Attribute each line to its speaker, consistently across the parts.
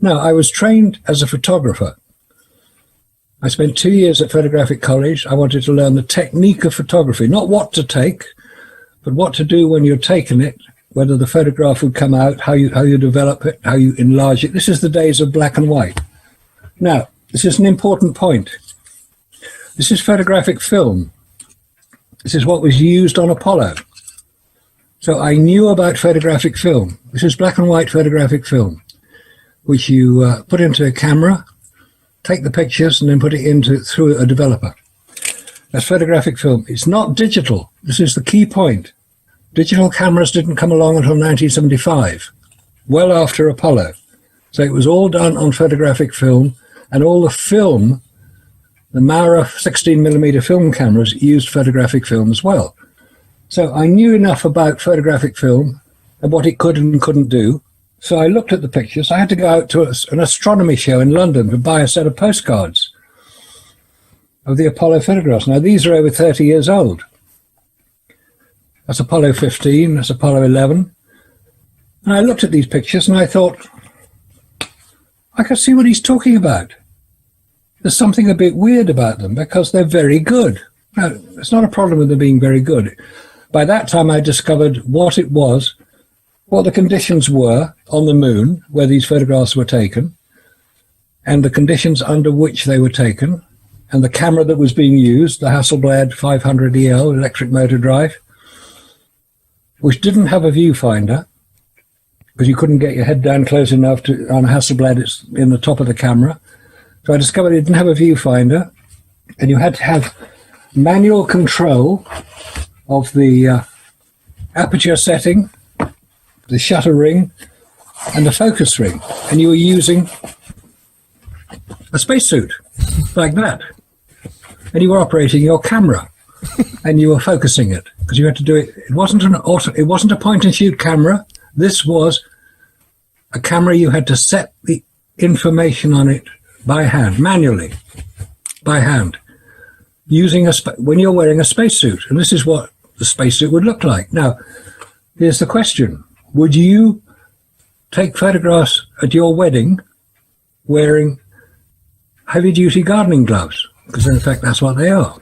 Speaker 1: Now, I was trained as a photographer. I spent 2 years at photographic college. I wanted to learn the technique of photography, not what to take, but what to do when you're taking it, whether the photograph would come out, how you develop it, how you enlarge it. This is the days of black and white. Now, this is an important point. This is photographic film. This is what was used on Apollo. So I knew about photographic film. This is black and white photographic film, which you put into a camera, take the pictures, and then put it through a developer. That's photographic film. It's not digital. This is the key point. Digital cameras didn't come along until 1975, well after Apollo. So it was all done on photographic film, and all the film, the Maurer 16mm film cameras used photographic film as well. So I knew enough about photographic film and what it could and couldn't do. So I looked at the pictures. I had to go out to an astronomy show in London to buy a set of postcards of the Apollo photographs. Now, these are over 30 years old. That's Apollo 15, that's Apollo 11. And I looked at these pictures and I thought, I can see what he's talking about. There's something a bit weird about them because they're very good. Now, it's not a problem with them being very good. By that time, I discovered what it was, what the conditions were on the moon where these photographs were taken, and the conditions under which they were taken, and the camera that was being used, the Hasselblad 500 EL electric motor drive, which didn't have a viewfinder, because you couldn't get your head down close enough on a Hasselblad, it's in the top of the camera. So I discovered it didn't have a viewfinder, and you had to have manual control of the aperture setting, the shutter ring, and the focus ring. And you were using a spacesuit like that. And you were operating your camera, and you were focusing it, because you had to do it. It wasn't a point-and-shoot camera. This was a camera you had to set the information on it by hand, manually, by hand, using when you're wearing a spacesuit. And this is what the spacesuit would look like. Now, here's the question. Would you take photographs at your wedding wearing heavy-duty gardening gloves? Because in fact, that's what they are.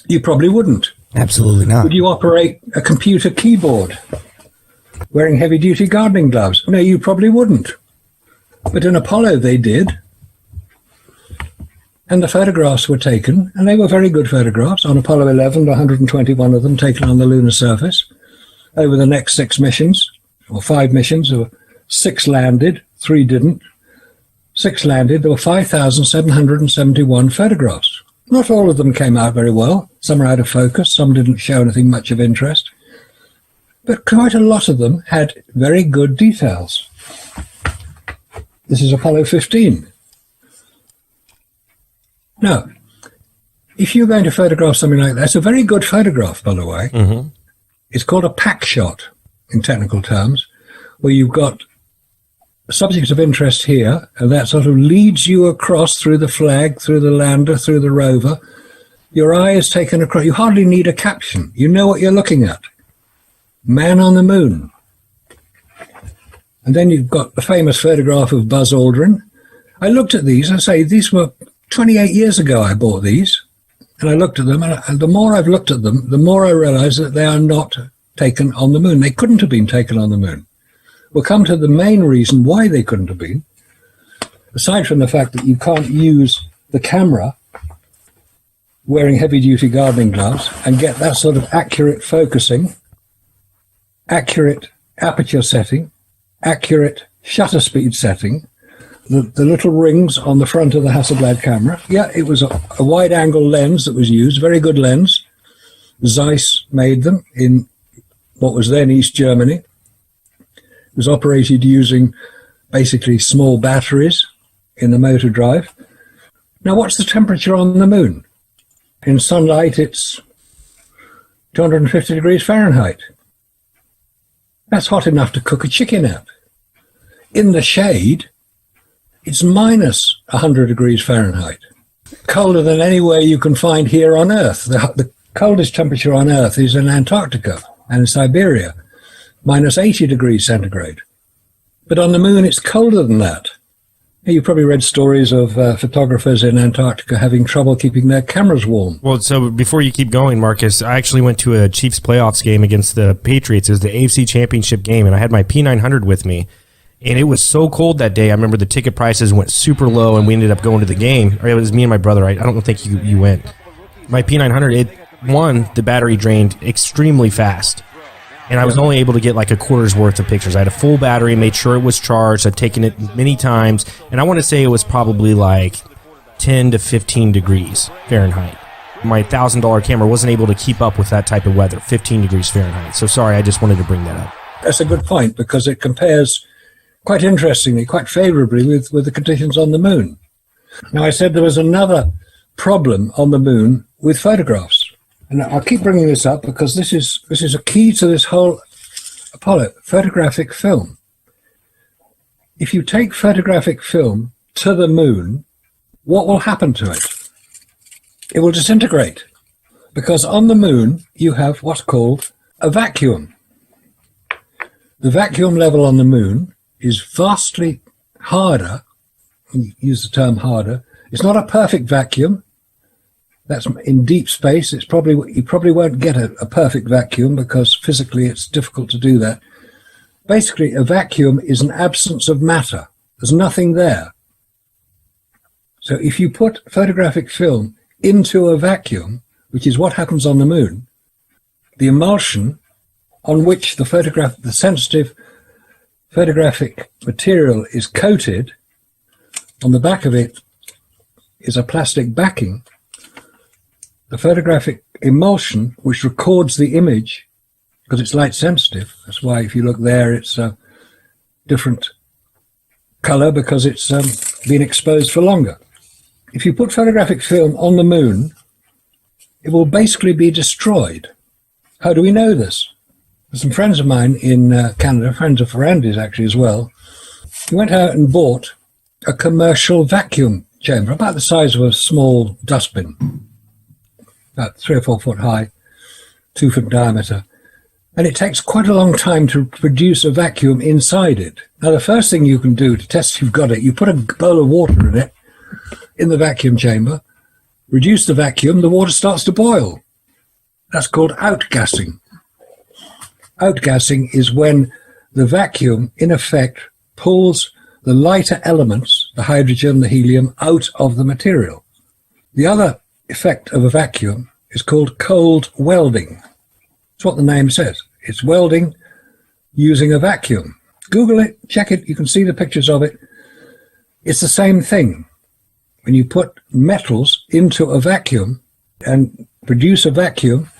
Speaker 1: You probably wouldn't.
Speaker 2: Absolutely not.
Speaker 1: Would you operate a computer keyboard wearing heavy-duty gardening gloves? No, you probably wouldn't. But in Apollo, they did. And the photographs were taken, and they were very good photographs. On Apollo 11, 121 of them taken on the lunar surface. Over the next 6 missions, or 5 missions, or 6 landed, 3 didn't. 6 landed, there were 5,771 photographs. Not all of them came out very well. Some are out of focus, some didn't show anything much of interest. But quite a lot of them had very good details. This is Apollo 15. Now, if you're going to photograph something like that, it's a very good photograph, by the way. Mm-hmm. It's called a pack shot in technical terms, where you've got subjects of interest here, and that sort of leads you across through the flag, through the lander, through the rover. Your eye is taken across. You hardly need a caption. You know what you're looking at. Man on the moon. And then you've got the famous photograph of Buzz Aldrin. I looked at these, I say, these were 28 years ago I bought these, and I looked at them, and the more I've looked at them, the more I realize that they are not taken on the moon. They couldn't have been taken on the moon. We'll come to the main reason why they couldn't have been, aside from the fact that you can't use the camera wearing heavy-duty gardening gloves and get that sort of accurate focusing, accurate aperture setting, accurate shutter speed setting. The little rings on the front of the Hasselblad camera. Yeah, it was a wide-angle lens that was used, very good lens. Zeiss made them in what was then East Germany. It was operated using basically small batteries in the motor drive. Now, what's the temperature on the moon? In sunlight, it's 250 degrees Fahrenheit. That's hot enough to cook a chicken at. In the shade, it's minus 100 degrees Fahrenheit, colder than anywhere you can find here on Earth. The coldest temperature on Earth is in Antarctica and in Siberia, minus 80 degrees centigrade. But on the moon, it's colder than that. You probably read stories of photographers in Antarctica having trouble keeping their cameras warm.
Speaker 2: Well, so before you keep going, Marcus, I actually went to a Chiefs playoffs game against the Patriots. It was the AFC Championship game, and I had my P900 with me. And it was so cold that day. I remember the ticket prices went super low, and we ended up going to the game. Or it was me and my brother. I don't think you went. My P900, the battery drained extremely fast. And I was only able to get like a quarter's worth of pictures. I had a full battery, made sure it was charged. I'd taken it many times. And I want to say it was probably like 10 to 15 degrees Fahrenheit. My $1,000 camera wasn't able to keep up with that type of weather, 15 degrees Fahrenheit. So sorry, I just wanted to bring that up.
Speaker 1: That's a good point, because it compares quite interestingly, quite favorably with the conditions on the moon. Now, I said there was another problem on the moon with photographs. And I'll keep bringing this up because this is a key to this whole Apollo, photographic film. If you take photographic film to the moon, what will happen to it? It will disintegrate, because on the moon you have what's called a vacuum. The vacuum level on the moon is vastly harder, use the term harder. It's not a perfect vacuum. That's in deep space. You probably won't get a perfect vacuum because physically it's difficult to do that. Basically, a vacuum is an absence of matter. There's nothing there. So if you put photographic film into a vacuum, which is what happens on the moon, the emulsion on which the sensitive photographic material is coated, on the back of it is a plastic backing. The photographic emulsion, which records the image, because it's light sensitive, that's why if you look there, it's a different color because it's been exposed for longer. If you put photographic film on the moon, it will basically be destroyed. How do we know this? There's some friends of mine in Canada, friends of Randy's actually as well, who went out and bought a commercial vacuum chamber, about the size of a small dustbin, about 3 or 4 foot high, 2 foot diameter. And it takes quite a long time to produce a vacuum inside it. Now, the first thing you can do to test if you've got it, you put a bowl of water in it, in the vacuum chamber, reduce the vacuum, the water starts to boil. That's called outgassing. Outgassing is when the vacuum, in effect, pulls the lighter elements, the hydrogen, the helium, out of the material. The other effect of a vacuum is called cold welding. That's what the name says. It's welding using a vacuum. Google it, check it, you can see the pictures of it. It's the same thing. When you put metals into a vacuum and produce a vacuum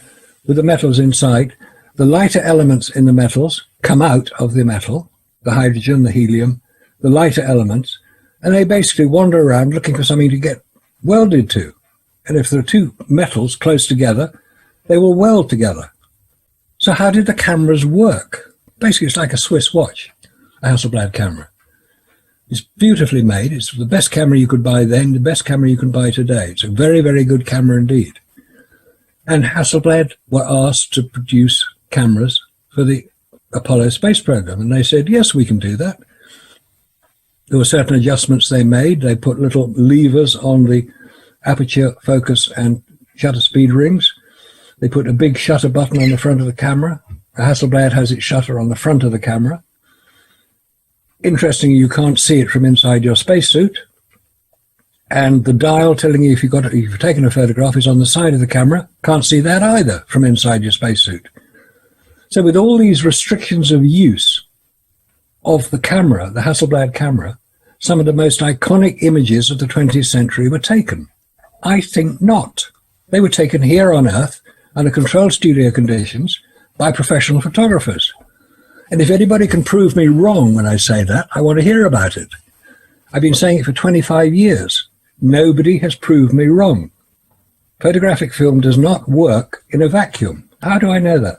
Speaker 1: with the metals inside, the lighter elements in the metals come out of the metal, the hydrogen, the helium, the lighter elements, and they basically wander around looking for something to get welded to. And if there are two metals close together, they will weld together. So how did the cameras work? Basically, it's like a Swiss watch, a Hasselblad camera. It's beautifully made. It's the best camera you could buy then, the best camera you can buy today. It's a very, very good camera indeed. And Hasselblad were asked to produce cameras for the Apollo space program. And they said, yes, we can do that. There were certain adjustments they made. They put little levers on the aperture, focus, and shutter speed rings. They put a big shutter button on the front of the camera. The Hasselblad has its shutter on the front of the camera. Interestingly, you can't see it from inside your spacesuit. And the dial telling you if you've taken a photograph is on the side of the camera. Can't see that either from inside your spacesuit. So with all these restrictions of use of the camera, the Hasselblad camera, some of the most iconic images of the 20th century were taken. I think not. They were taken here on Earth under controlled studio conditions by professional photographers. And if anybody can prove me wrong when I say that, I want to hear about it. I've been saying it for 25 years. Nobody has proved me wrong. Photographic film does not work in a vacuum. How do I know that?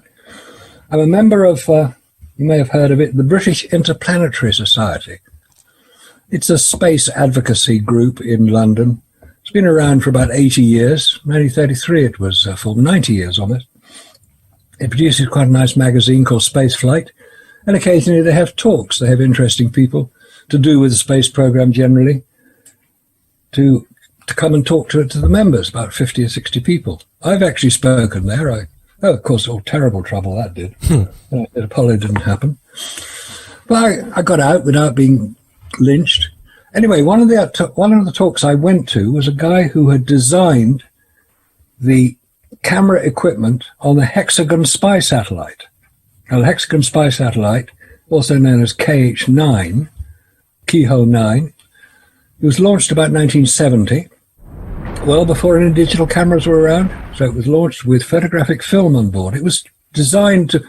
Speaker 1: I'm a member of, you may have heard of it, the British Interplanetary Society. It's a space advocacy group in London. It's been around for about 80 years. 1933 it was for 90 years almost. It produces quite a nice magazine called Space Flight. And occasionally they have talks. They have interesting people to do with the space program generally, to come and talk to the members, about 50 or 60 people. I've actually spoken there. Of course, all terrible trouble that did. Apollo didn't happen. But I got out without being lynched. Anyway, one of the talks I went to was a guy who had designed the camera equipment on the Hexagon spy satellite. Now, the Hexagon spy satellite, also known as KH-9, Keyhole 9, it was launched about 1970, well before any digital cameras were around. So it was launched with photographic film on board. It was designed to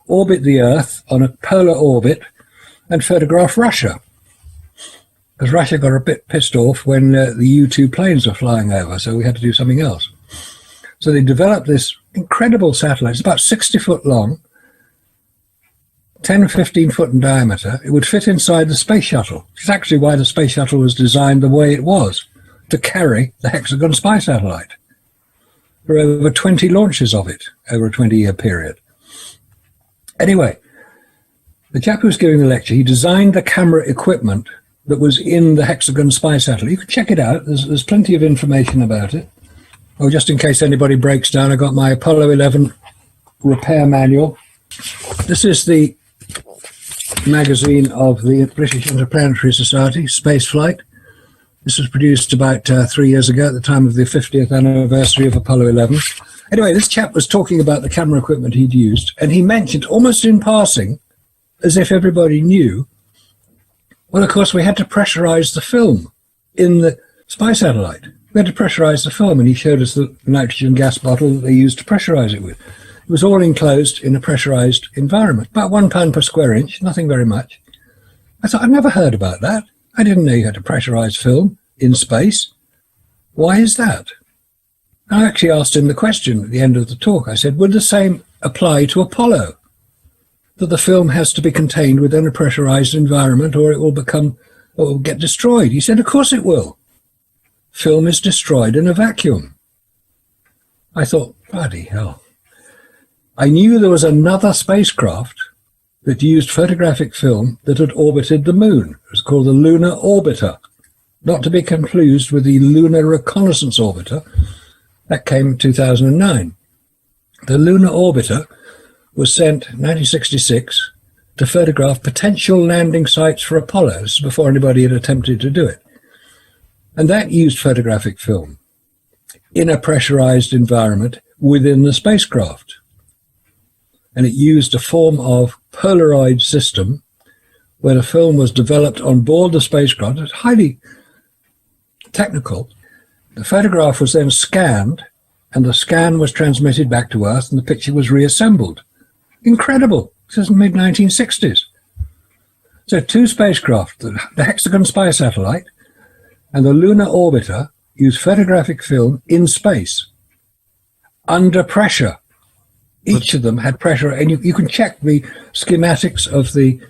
Speaker 1: orbit the Earth on a polar orbit and photograph Russia, because Russia got a bit pissed off when the U-2 planes were flying over, so we had to do something else. So they developed this incredible satellite. It's about 60 foot long, 10 or 15 foot in diameter. It would fit inside the space shuttle. It's actually why the space shuttle was designed the way it was, to carry the Hexagon spy satellite. There were over 20 launches of it over a 20-year period. Anyway, the chap who was giving the lecture, he designed the camera equipment that was in the Hexagon spy satellite. You can check it out. There's plenty of information about it. Oh, just in case anybody breaks down, I got my Apollo 11 repair manual. This is the magazine of the British Interplanetary Society, Spaceflight. This was produced about 3 years ago at the time of the 50th anniversary of Apollo 11. Anyway, this chap was talking about the camera equipment he'd used, and he mentioned, almost in passing, as if everybody knew, well, of course, we had to pressurize the film in the spy satellite. We had to pressurize the film, and he showed us the nitrogen gas bottle that they used to pressurize it with. It was all enclosed in a pressurized environment, about 1 pound per square inch, nothing very much. I thought, I'd never heard about that. I didn't know you had to pressurize film in space. Why is that? I actually asked him the question at the end of the talk. I said, would the same apply to Apollo? That the film has to be contained within a pressurized environment or it will get destroyed. He said, of course it will. Film is destroyed in a vacuum. I thought, bloody hell. I knew there was another spacecraft that used photographic film that had orbited the moon. It was called the Lunar Orbiter, not to be confused with the Lunar Reconnaissance Orbiter. That came in 2009. The Lunar Orbiter was sent in 1966 to photograph potential landing sites for Apollo. This is before anybody had attempted to do it. And that used photographic film in a pressurized environment within the spacecraft. And it used a form of Polaroid system where the film was developed on board the spacecraft. It was highly technical. The photograph was then scanned, and the scan was transmitted back to Earth, and the picture was reassembled. Incredible. This is mid-1960s. So 2 spacecraft, the Hexagon spy satellite and the Lunar Orbiter, used photographic film in space under pressure. Each of them had pressure, and you can check the schematics of the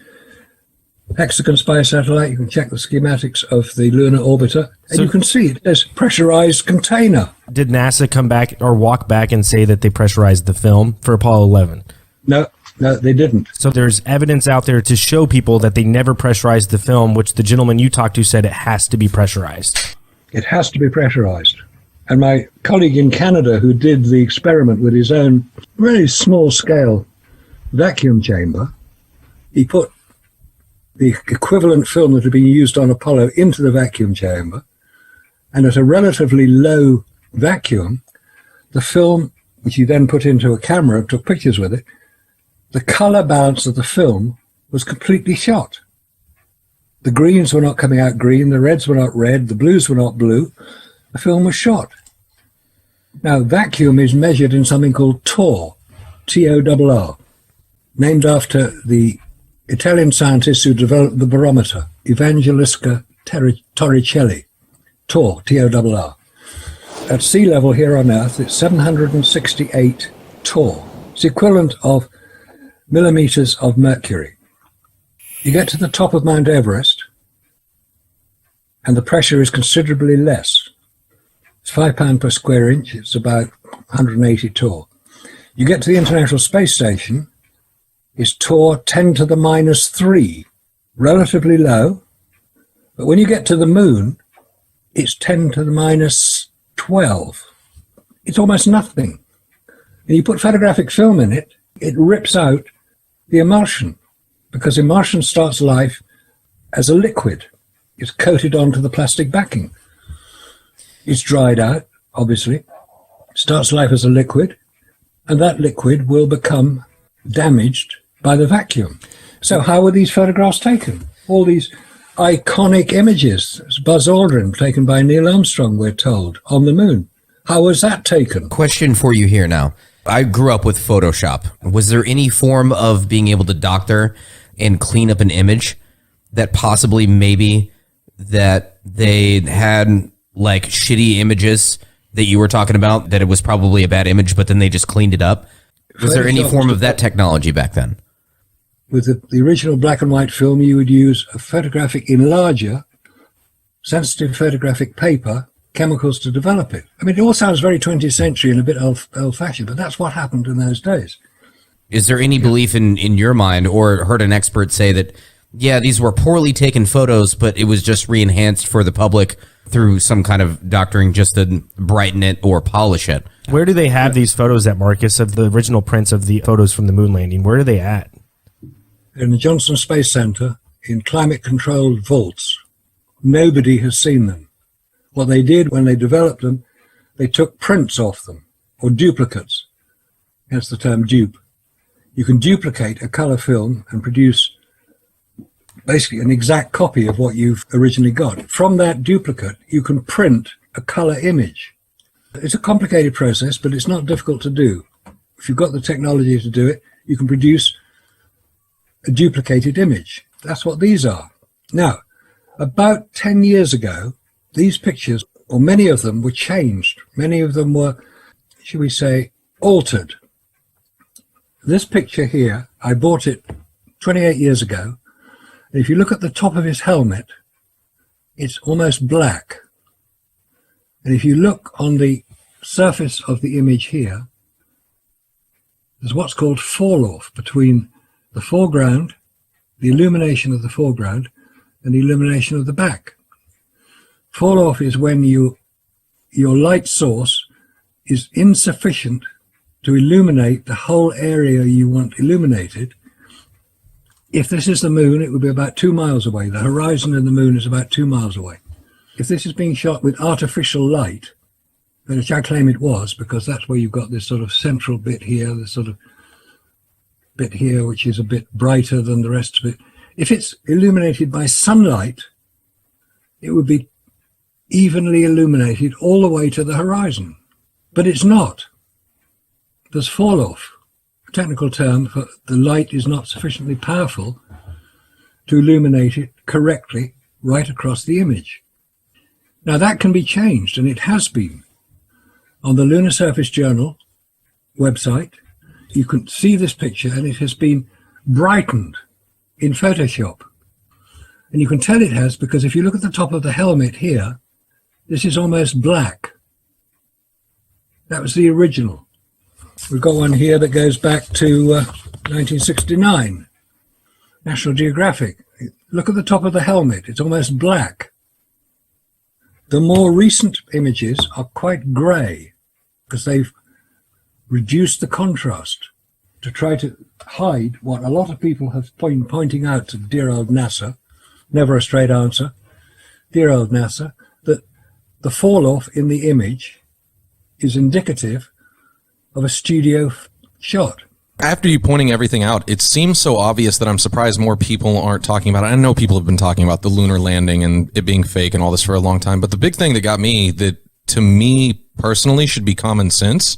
Speaker 1: Hexagon spy satellite, you can check the schematics of the Lunar Orbiter, and you can see it says pressurized container.
Speaker 2: Did NASA come back or walk back and say that they pressurized the film for Apollo 11?
Speaker 1: No, they didn't.
Speaker 2: So there's evidence out there to show people that they never pressurized the film, which the gentleman you talked to said it has to be pressurized.
Speaker 1: It has to be pressurized. And my colleague in Canada who did the experiment with his own very small-scale vacuum chamber, he put the equivalent film that had been used on Apollo into the vacuum chamber, and at a relatively low vacuum, the film, which he then put into a camera, took pictures with it, the color balance of the film was completely shot. The greens were not coming out green, the reds were not red, the blues were not blue. The film was shot. Now, vacuum is measured in something called TOR, T-O-R-R, named after the Italian scientist who developed the barometer, Evangelista Torricelli. TOR, T-O-R-R. At sea level here on Earth, it's 768 TOR. It's the equivalent of millimeters of mercury. You get to the top of Mount Everest, and the pressure is considerably less. It's 5 pounds per square inch. It's about 180 torr. You get to the International Space Station, it's torr 10 to the minus 3, relatively low, But when you get to the moon, it's 10 to the minus 12. It's almost nothing. And you put photographic film in it, it rips out the emulsion, because emulsion starts life as a liquid. It's coated onto the plastic backing. It's dried out, obviously, starts life as a liquid, and that liquid will become damaged by the vacuum. So how were these photographs taken? All these iconic images. Buzz Aldrin, taken by Neil Armstrong, we're told, on the moon. How was that taken?
Speaker 3: Question for you here now. I grew up with Photoshop. Was there any form of being able to doctor and clean up an image that possibly maybe that they had like shitty images that you were talking about, that it was probably a bad image, but then they just cleaned it up? Was there any form of that technology back then?
Speaker 1: With the original black and white film, you would use a photographic enlarger, sensitive photographic paper, chemicals to develop it. I mean, it all sounds very 20th century and a bit old-fashioned, but that's what happened in those days.
Speaker 3: Is there any belief in your mind, or heard an expert say that, yeah, these were poorly taken photos, but it was just re-enhanced for the public through some kind of doctoring just to brighten it or polish it?
Speaker 2: Where do they have these photos at, Marcus, of the original prints of the photos from the moon landing? Where are they at?
Speaker 1: In the Johnson Space Center, in climate-controlled vaults. Nobody has seen them. What they did when they developed them, they took prints off them, or duplicates. Hence the term dupe. You can duplicate a color film and produce basically an exact copy of what you've originally got. From that duplicate, you can print a color image. It's a complicated process, but it's not difficult to do. If you've got the technology to do it, you can produce a duplicated image. That's what these are. Now, about 10 years ago, these pictures, or many of them, were changed. Many of them were, should we say, altered. This picture here, I bought it 28 years ago. And if you look at the top of his helmet, it's almost black. And if you look on the surface of the image here, there's what's called fall-off between the foreground, the illumination of the foreground, and the illumination of the back. Fall-off is when your light source is insufficient to illuminate the whole area you want illuminated. If this is the moon, it would be about 2 miles away. The horizon of the moon is about 2 miles away. If this is being shot with artificial light, which I claim it was, because that's where you've got this sort of central bit here, this sort of bit here, which is a bit brighter than the rest of it. If it's illuminated by sunlight, it would be evenly illuminated all the way to the horizon. But it's not. There's fall-off, a technical term for the light is not sufficiently powerful to illuminate it correctly right across the image. Now that can be changed, and it has been. On the Lunar Surface Journal website, you can see this picture, and it has been brightened in Photoshop. And you can tell it has, because if you look at the top of the helmet here, this is almost black. That was the original. We've got one here that goes back to 1969, National Geographic. Look at the top of the helmet, it's almost black. The more recent images are quite grey, because they've reduced the contrast to try to hide what a lot of people have been pointing out to dear old NASA, never a straight answer, dear old NASA, that the fall-off in the image is indicative of a studio shot.
Speaker 4: After you pointing everything out, it seems so obvious that I'm surprised more people aren't talking about it. I know people have been talking about the lunar landing and it being fake and all this for a long time, but the big thing that got me, that to me personally should be common sense,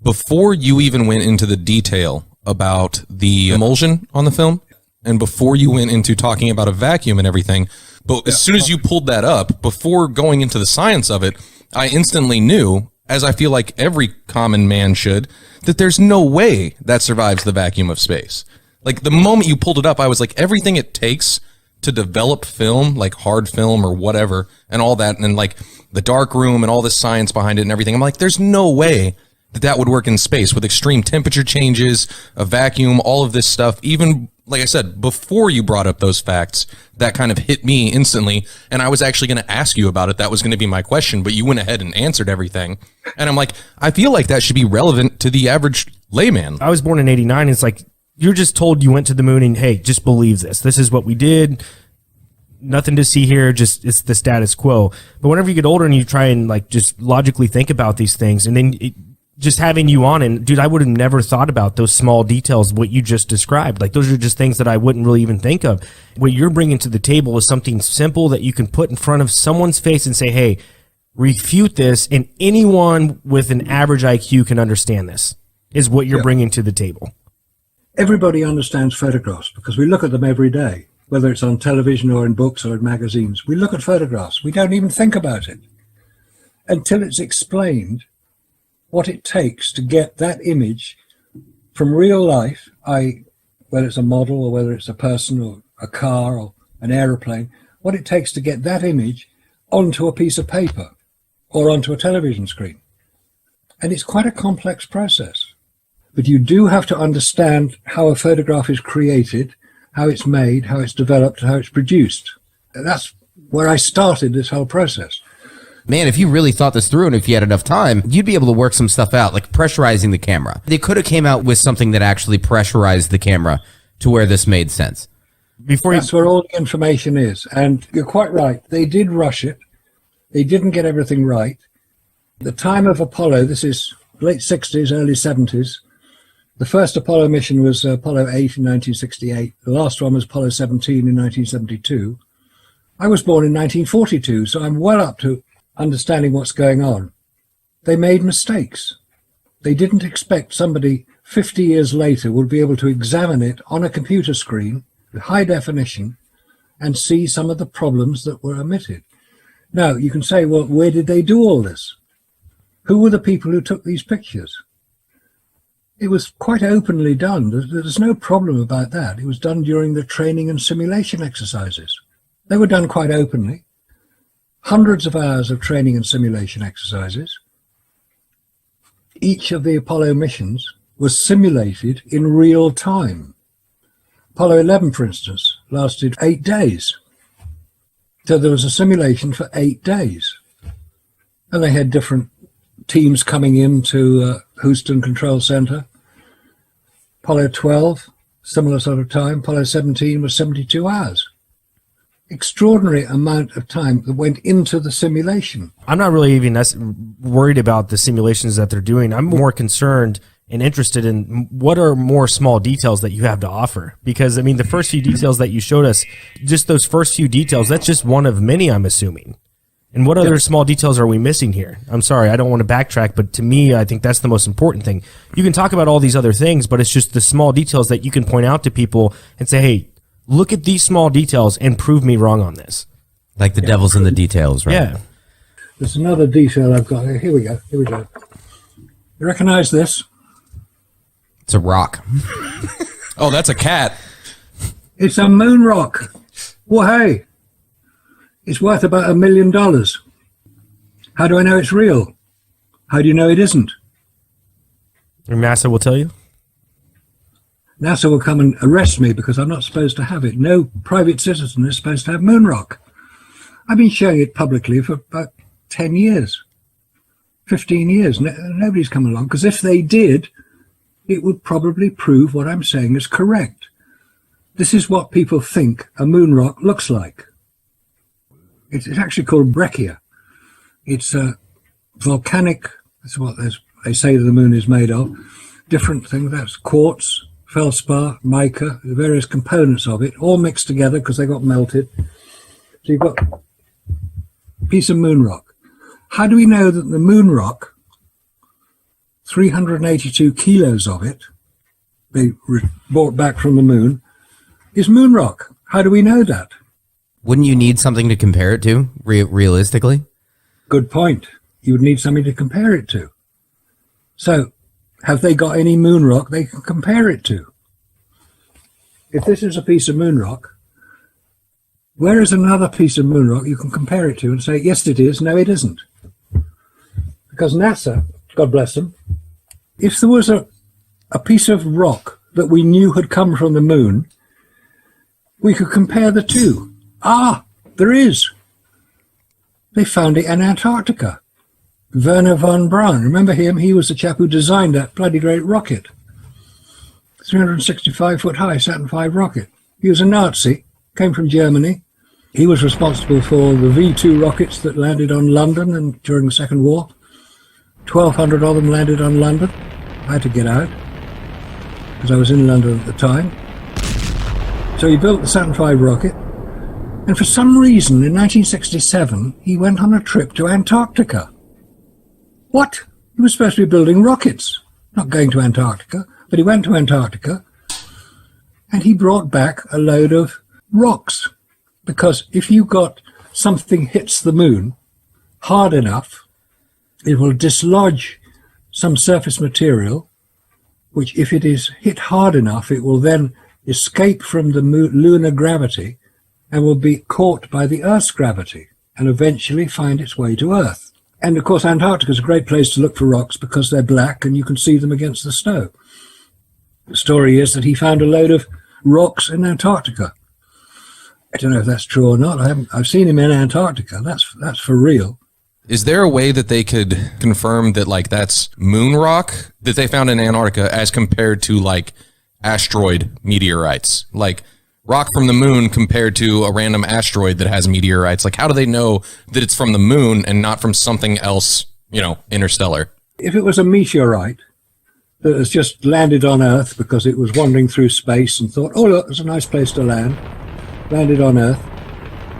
Speaker 4: before you even went into the detail about the emulsion on the film, and before you went into talking about a vacuum and everything, but as soon as you pulled that up, before going into the science of it, I instantly knew, as I feel like every common man should, that there's no way that survives the vacuum of space. Like the moment you pulled it up, I was like, everything it takes to develop film, like hard film or whatever, and all that, and like the dark room and all this science behind it and everything, I'm like, there's no way that that would work in space with extreme temperature changes, a vacuum, all of this stuff. Even like I said, before you brought up those facts, that kind of hit me instantly. And I was actually going to ask you about it. That was going to be my question, but you went ahead and answered everything. And I'm like, I feel like that should be relevant to the average layman.
Speaker 2: I was born in 89. It's like, you're just told you went to the moon and, hey, just believe this. This is what we did. Nothing to see here. Just, it's the status quo. But whenever you get older and you try and like just logically think about these things, and then just having you on, and dude, I would have never thought about those small details, what you just described. Like, those are just things that I wouldn't really even think of. What you're bringing to the table is something simple that you can put in front of someone's face and say, hey, refute this, and anyone with an average IQ can understand this, is what you're bringing to the table.
Speaker 1: Everybody understands photographs because we look at them every day, whether it's on television or in books or in magazines. We look at photographs. We don't even think about it until it's explained what it takes to get that image from real life, whether it's a model or whether it's a person or a car or an aeroplane, what it takes to get that image onto a piece of paper or onto a television screen. And it's quite a complex process. But you do have to understand how a photograph is created, how it's made, how it's developed, how it's produced. And that's where I started this whole process.
Speaker 3: Man, if you really thought this through and if you had enough time, you'd be able to work some stuff out, like pressurizing the camera. They could have came out with something that actually pressurized the camera to where this made sense.
Speaker 1: That's where all the information is. And you're quite right. They did rush it. They didn't get everything right. The time of Apollo, this is late 60s, early 70s. The first Apollo mission was Apollo 8 in 1968. The last one was Apollo 17 in 1972. I was born in 1942, so I'm well up to understanding what's going on. They made mistakes. They didn't expect somebody 50 years later would be able to examine it on a computer screen with high definition and see some of the problems that were omitted. Now, you can say, well, where did they do all this? Who were the people who took these pictures? It was quite openly done. There's no problem about that. It was done during the training and simulation exercises. They were done quite openly. Hundreds of hours of training and simulation exercises. Each of the Apollo missions was simulated in real time. Apollo 11, for instance, lasted 8 days. So there was a simulation for 8 days. And they had different teams coming into Houston Control Center. Apollo 12, similar sort of time. Apollo 17 was 72 hours. Extraordinary amount of time that went into the simulation.
Speaker 2: I'm not really even worried about the simulations that they're doing. I'm more concerned and interested in what are more small details that you have to offer. Because, I mean, the first few details that you showed us, just those first few details, that's just one of many, I'm assuming. And what other small details are we missing here? I'm sorry, I don't want to backtrack, but to me, I think that's the most important thing. You can talk about all these other things, but it's just the small details that you can point out to people and say, hey, look at these small details and prove me wrong on this.
Speaker 3: Like the devil's in the details, right?
Speaker 2: Yeah.
Speaker 1: There's another detail I've got here. Here we go. You recognize this?
Speaker 3: It's a rock.
Speaker 4: Oh, that's a cat.
Speaker 1: It's a moon rock. Well, hey, it's worth about $1 million. How do I know it's real? How do you know it isn't?
Speaker 2: And NASA will tell you?
Speaker 1: NASA will come and arrest me because I'm not supposed to have it. No private citizen is supposed to have moon rock. I've been showing it publicly for about 10 years, 15 years. Nobody's come along, because if they did, it would probably prove what I'm saying is correct. This is what people think a moon rock looks like. It's actually called breccia. It's a volcanic, that's what they say the moon is made of. Different things, that's quartz, feldspar, mica, the various components of it, all mixed together because they got melted. So you've got a piece of moon rock. How do we know that the moon rock, 382 kilos of it, they brought back from the moon, is moon rock? How do we know that?
Speaker 3: Wouldn't you need something to compare it to, realistically?
Speaker 1: Good point. You would need something to compare it to. So, have they got any moon rock they can compare it to? If this is a piece of moon rock, where is another piece of moon rock you can compare it to and say, yes, it is, no, it isn't? Because NASA, God bless them, if there was a piece of rock that we knew had come from the moon, we could compare the two. Ah, there is. They found it in Antarctica. Werner von Braun, remember him? He was the chap who designed that bloody great rocket. 365-foot high Saturn V rocket. He was a Nazi, came from Germany. He was responsible for the V2 rockets that landed on London and during the Second War. 1,200 of them landed on London. I had to get out because I was in London at the time. So he built the Saturn V rocket, and for some reason in 1967 he went on a trip to Antarctica. What? He was supposed to be building rockets, not going to Antarctica, but he went to Antarctica and he brought back a load of rocks. Because if you got something hits the moon hard enough, it will dislodge some surface material, which if it is hit hard enough, it will then escape from the lunar gravity and will be caught by the Earth's gravity and eventually find its way to Earth. And of course, Antarctica is a great place to look for rocks because they're black and you can see them against the snow. The story is that he found a load of rocks in Antarctica. I don't know if that's true or not. I've seen him in Antarctica. That's for real.
Speaker 4: Is there a way that they could confirm that like that's moon rock that they found in Antarctica as compared to like asteroid meteorites? Like rock from the moon compared to a random asteroid that has meteorites? Like how do they know that it's from the moon and not from something else, you know, interstellar?
Speaker 1: If it was a meteorite that has just landed on Earth because it was wandering through space and thought, oh look, there's a nice place to land, landed on Earth,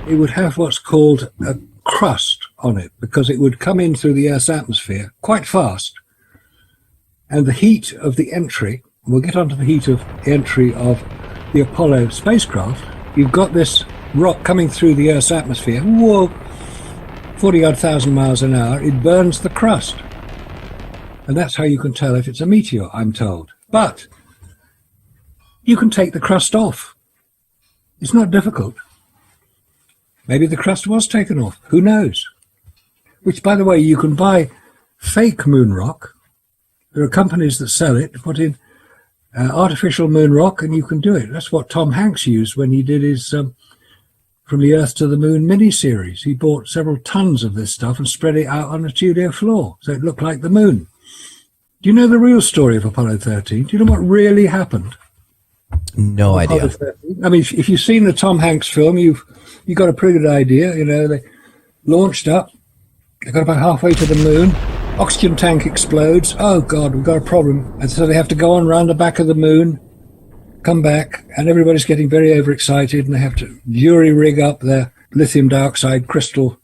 Speaker 1: it would have what's called a crust on it because it would come in through the Earth's atmosphere quite fast. And the heat of the entry, we'll get onto the heat of entry of the Apollo spacecraft, you've got this rock coming through the Earth's atmosphere, whoa, 40-odd thousand miles an hour, it burns the crust. And that's how you can tell if it's a meteor, I'm told. But you can take the crust off. It's not difficult. Maybe the crust was taken off. Who knows? Which, by the way, you can buy fake moon rock. There are companies that sell it, put in artificial moon rock, and you can do it. That's what Tom Hanks used when he did his From the Earth to the Moon miniseries. He bought several tons of this stuff and spread it out on the studio floor so it looked like the moon. Do you know the real story of Apollo 13? Do you know what really happened?
Speaker 3: No idea.
Speaker 1: 13? I mean, if you've seen the Tom Hanks film, you've got a pretty good idea. You know, they launched up, they got about halfway to the moon, oxygen tank explodes. Oh God, we've got a problem. And so they have to go on around the back of the moon, come back, and everybody's getting very overexcited, and they have to jury rig up their lithium dioxide crystal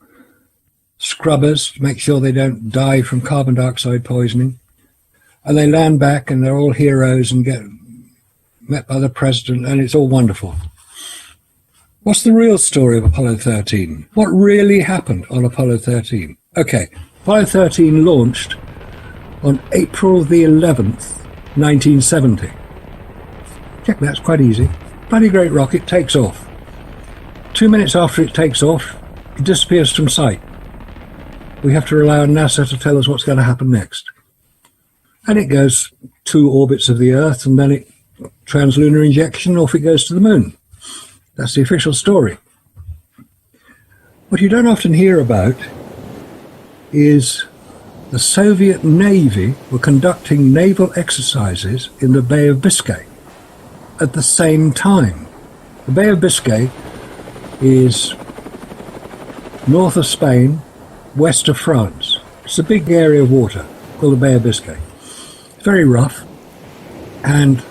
Speaker 1: scrubbers to make sure they don't die from carbon dioxide poisoning. And they land back, and they're all heroes and get met by the president, and it's all wonderful. What's the real story of Apollo 13? What really happened on Apollo 13? Okay, Apollo 13 launched on April the 11th, 1970. Check, that's quite easy. Bloody great rocket takes off. 2 minutes after it takes off, it disappears from sight. We have to rely on NASA to tell us what's going to happen next. And it goes 2 orbits of the Earth, and then it translunar injection, off it goes to the moon. That's the official story. What you don't often hear about is the Soviet Navy were conducting naval exercises in the Bay of Biscay at the same time. The Bay of Biscay is north of Spain, west of France. It's a big area of water called the Bay of Biscay. It's very rough, and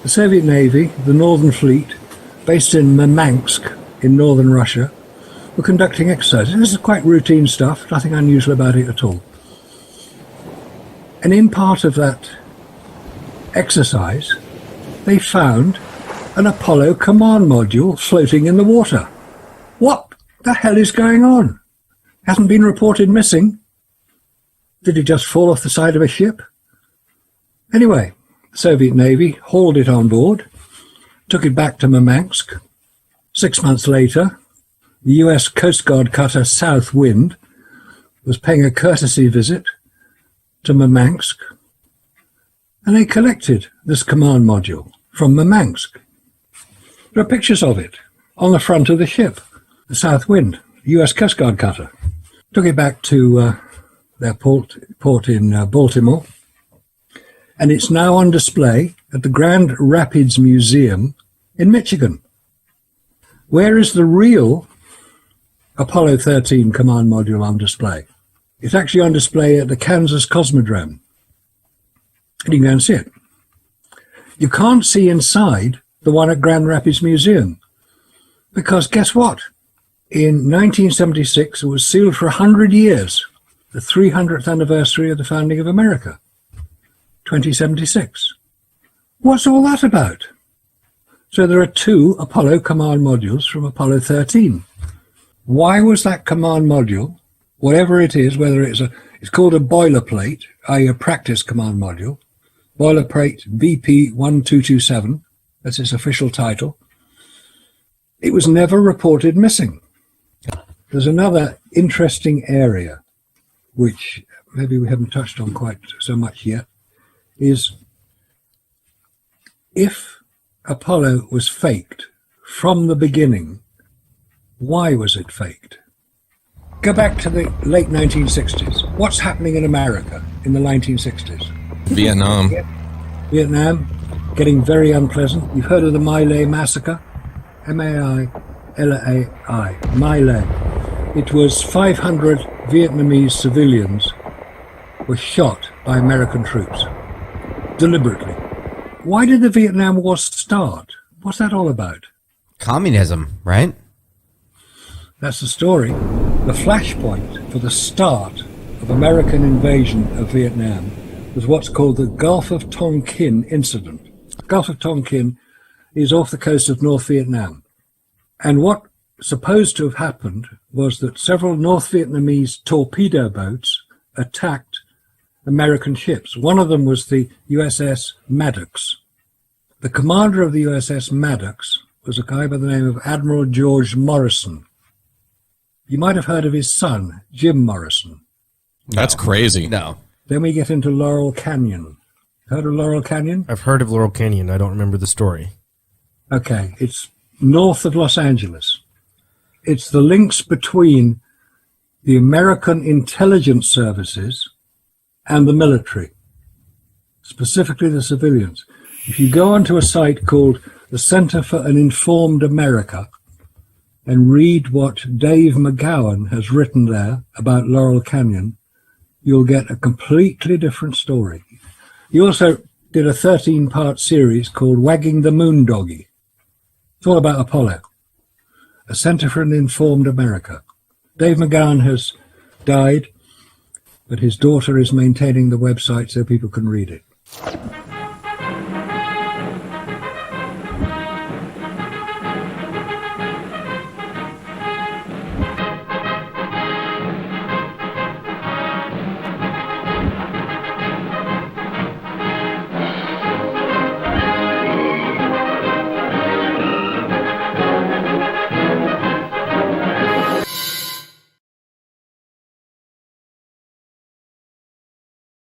Speaker 1: the Soviet Navy, the Northern Fleet, based in Murmansk in northern Russia, were conducting exercises. This is quite routine stuff, nothing unusual about it at all. And in part of that exercise, they found an Apollo command module floating in the water. What the hell is going on? Hasn't been reported missing. Did it just fall off the side of a ship? Anyway, the Soviet Navy hauled it on board, took it back to Murmansk. 6 months later, the US Coast Guard cutter South Wind was paying a courtesy visit to Murmansk, and they collected this command module from Murmansk. There are pictures of it. on the front of the ship, the South Wind, US Coast Guard cutter. Took it back to their port in Baltimore, and it's now on display at the Grand Rapids Museum in Michigan. Where is the real Apollo 13 command module on display? It's actually on display at the Kansas Cosmodrome. And you can go and see it. You can't see inside the one at Grand Rapids Museum, because guess what? In 1976, it was sealed for 100 years, the 300th anniversary of the founding of America, 2076. What's all that about? So there are 2 Apollo command modules from Apollo 13. Why was that command module, whatever it is, whether it's called a boilerplate, i.e. a practice command module, boilerplate BP1227, that's its official title, it was never reported missing. There's another interesting area, which maybe we haven't touched on quite so much yet, is if Apollo was faked from the beginning, why was it faked? Go back to the late 1960s. What's happening in America in the 1960s?
Speaker 4: Vietnam.
Speaker 1: Vietnam, getting very unpleasant. You've heard of the My Lai massacre? Mailai, My Lai. It was 500 Vietnamese civilians were shot by American troops, deliberately. Why did the Vietnam War start? What's that all about?
Speaker 3: Communism, right?
Speaker 1: That's the story. The flashpoint for the start of American invasion of Vietnam was what's called the Gulf of Tonkin incident. The Gulf of Tonkin is off the coast of North Vietnam. And what supposed to have happened was that several North Vietnamese torpedo boats attacked American ships. One of them was the USS Maddox. The commander of the USS Maddox was a guy by the name of Admiral George Morrison. You might have heard of his son, Jim Morrison.
Speaker 4: That's crazy.
Speaker 3: No.
Speaker 1: Then we get into Laurel Canyon. Heard of Laurel Canyon?
Speaker 2: I've heard of Laurel Canyon. I don't remember the story.
Speaker 1: Okay, it's north of Los Angeles. It's the links between the American intelligence services and the military, specifically the civilians. If you go onto a site called the Center for an Informed America and read what Dave McGowan has written there about Laurel Canyon, you'll get a completely different story. He also did a 13-part series called Wagging the Moon Doggy. It's all about Apollo. A Center for an Informed America. Dave McGowan has died, but his daughter is maintaining the website so people can read it.